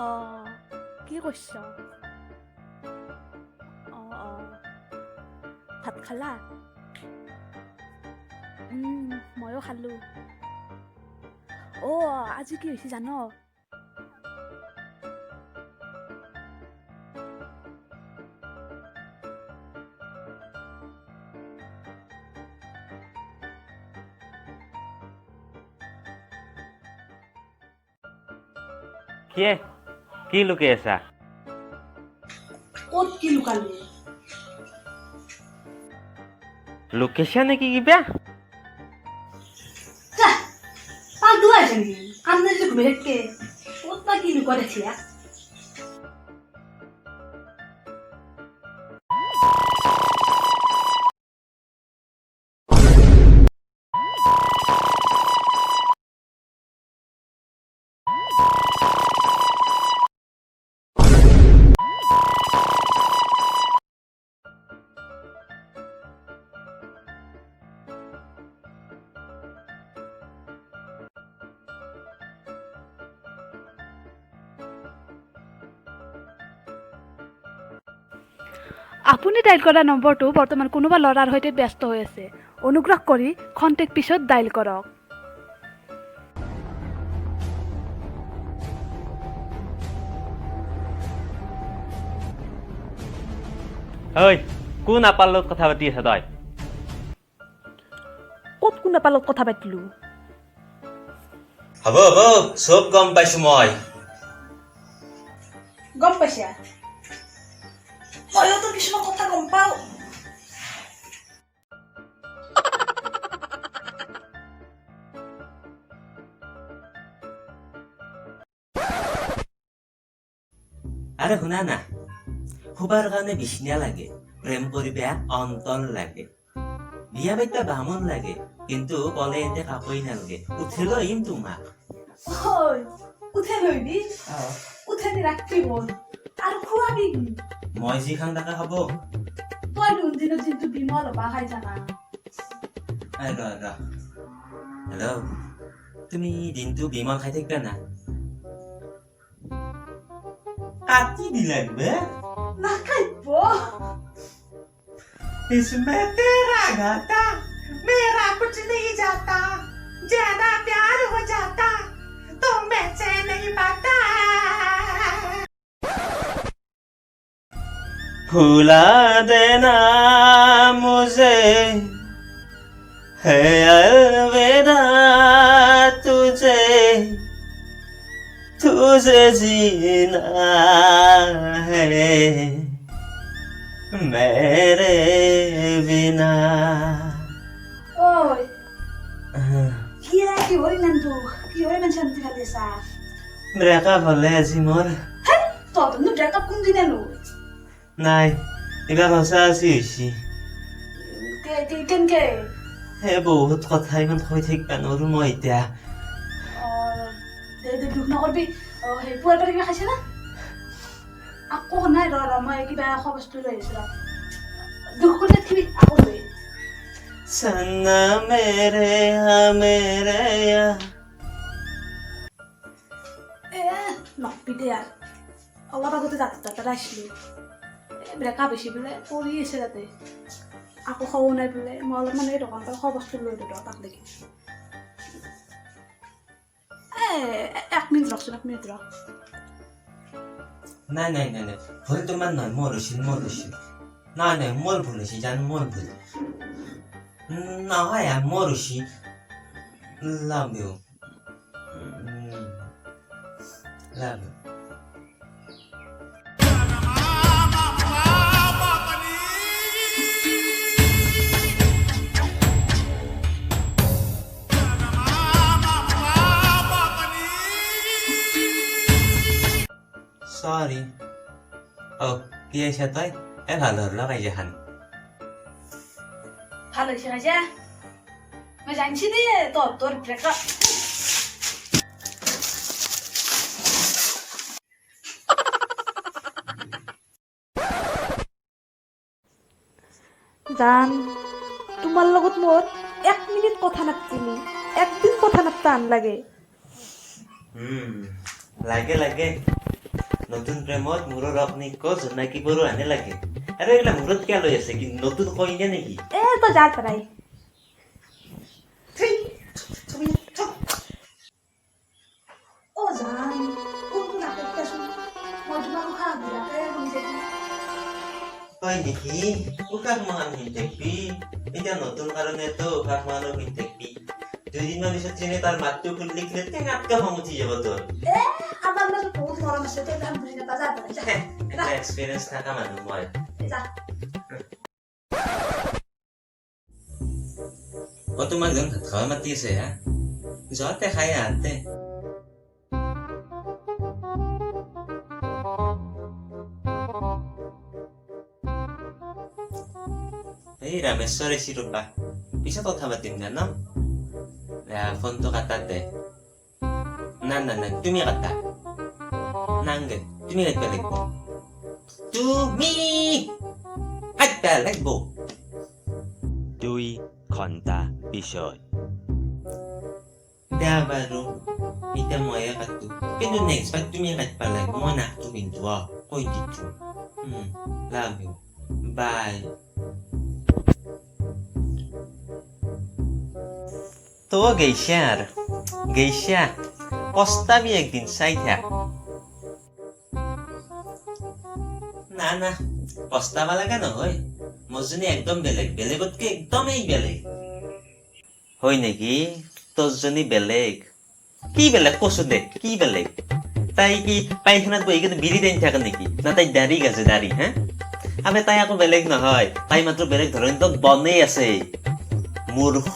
অঁ কি কৰিছ? অঁ অঁ ভাত খালা? ময়ো খালোঁ। অঁ আজি কি হৈছে জান? কি লুকাই আছা? ক'ত কি লুকালি? লোকেশ্যন নেকি কিবা? পাগলা হৈছে নেকি? কাম নাই যদি ঘূৰি থাকে। ক'ত বা কি লুকুৱা দেখিলা? আপুনি ডাইল কৰা নম্বৰটো বৰ্তমান কোনোবা ল'ৰাৰ সৈতে ব্যস্ত হৈ আছে। অনুগ্ৰহ কৰি খন্তেক পিছত ডাইল কৰক। ঐ কোন আপাৰ লগত কথা পাতি আছা তই? ক'ত কোন এপালত কথা পাতিলোঁ? হ'ব চব গম পাইছো মই। গম পাইছা? ময়োতো কিছুমান কথা গম পাওঁ। আৰে শুনা না, শুবাৰ কাৰণে বিচনা লাগে, প্ৰেম কৰিবা অন্তন লাগে, বিয়া পাতিবা বামুণ লাগে, কিন্তু কলে এতে কাপই নালাগে। উঠি লৈ আহিম তোমাক। ঐ, উঠাই লইবি? উঠাই নি ৰাখবি বল। আৰু খুৱাবি কি? মই যি খাম তাকে খাব। তই দিনত দিনটো বিমল হবা খাই থাকা। হেল্ল', তুমি দিনটো বিমল খাই থাকিবা না? কাটি লাগবে নাখাইব। इसमें तेरा घाटा मेरा कुछ नहीं जाता, ज्यादा प्यार हो जाता तो मैं से नहीं पाता। भुला देना मुझे है अलविदा तुझे, तुझे जीना है मेरे बिना। ঐ, কি হৰি নামটো? কি হৰি মান শান্তি খালি আছা? ব্ৰেকআপ হলে আজি মোৰ তহঁতনো ব্ৰেকআপ কোনদিনা নো? নাই, এইবাৰ সঁচা আজি হৈছে। কেনকে? সেই বহুত কথা ইমান কৈ থাকিবা নোৱাৰো মই এতিয়া। দুখ নকৰবি। সেই পুৱাৰ পৰা কিবা খাইছে না? আকৌ নাই ৰ মই কিবা খোৱা বস্তু লৈ আহিছো ৰ। দুখ কৰি থাকিবি আকৌ লৈ। सन्ना मेरे मेरे নকবি দে আৰু। অলপ আগতে যাত্ৰা আহিছিলো। ব্ৰেকআপ হৈছে বোলে, পৰি আছে তাতে। আকৌ খোৱাও নাই বোলে। মই অলপমান এই দোকানৰ পৰা খোৱা বস্তু লৈ দিওঁ তাক দেখি। 1 মিনিট ৰখচোন, 1 মিনিট ৰখ। নাই নাই নাই নাই, ভুল তোমাৰ নহয়, মোৰ হৈছিল নাই নাই, মোৰ ভুল হৈছে জানো, মোৰ ভুল নহয়, মোৰ হৈছে। Love you, love you. Sorry. Oh, কি আছে তই? ভাল হ'ল কাজিয়া খান। ভাল হৈছে কাজিয়া? মই জানছি দে তোৰ ব্ৰেকআপ। জান, তোমাৰ লগত মোৰ 1 মিনিট কথা নাপাতিলি, একদিন কথা নাপতা আন লাগে। লাগে লাগে। নতুন প্ৰেমত মূৰৰ অগ্নিক জোনাকী বড়ো আনে লাগে আৰু এইগিলা মূৰত কিয় লৈ আছে কি নতুন কইনা নেকি এ তই যাৰ পৰাই অ জান কোনটো নাটকটাচোন মই তোমাক খা বিৰাটে শুনি দেখি হয় নেকি উশাহ মহান হৈ থাকিবি এতিয়া নতুন কাৰণেতো উশাহ মহানো হৈ থাকিবি 2 দিনৰ পিছত যেনে তাৰ মাতটো খুলি কিনে টেঙাতকে খং উঠি যাব তোৰ এ আমাৰ মাজত বহুত মৰম আছে তই তাৰ বুজি নাপা যাৰ পৰাই যা এটা এক্সপিৰিয়েঞ্চ থকা মানুহ মই যা অ তোমাক যেন ভাত খাব মাতি আছে হা যোৱাতে খাই আহতে এই ৰামেশ্বৰ এচি ৰবা পিছত কথা পাতিম না ন ফোনটো কাটাতে না না না তুমি কাটা নাংগে তুমি কাটবা লাগিব তুমি কাটবা লাগিব 2 ঘণ্টা পিছত দিয়া বাৰু এতিয়া ময়ে কাটো কিন্তু নেক্সট বাৰ তুমি কাটবা লাগিব মই নাকটো কিন্তু কৈ দিছো লাভ ইউ বাই তো গেইছা আর গেইছা পস্তাবি একদিন চাই থাক না না পস্তাবা লাগা নহয় মজনী একদম বেলেগ বেলেগতকে একদমেই বেলেগ হয় নেকি তোরজনী বেলেগ কি বেলেগ কচু দে কি বেলেগ তাই কি পায়খানাত বহি কিন্তু বিড়ি টাইম থাকে নেকি না তাই দাড়ি গেছে দাড়ি হ্যাঁ আবে তাই আকৌ বেলেগ নহয় তাই মাত্ৰ বেলেগ ধৰণে তো বনেই আছে মূৰ্খ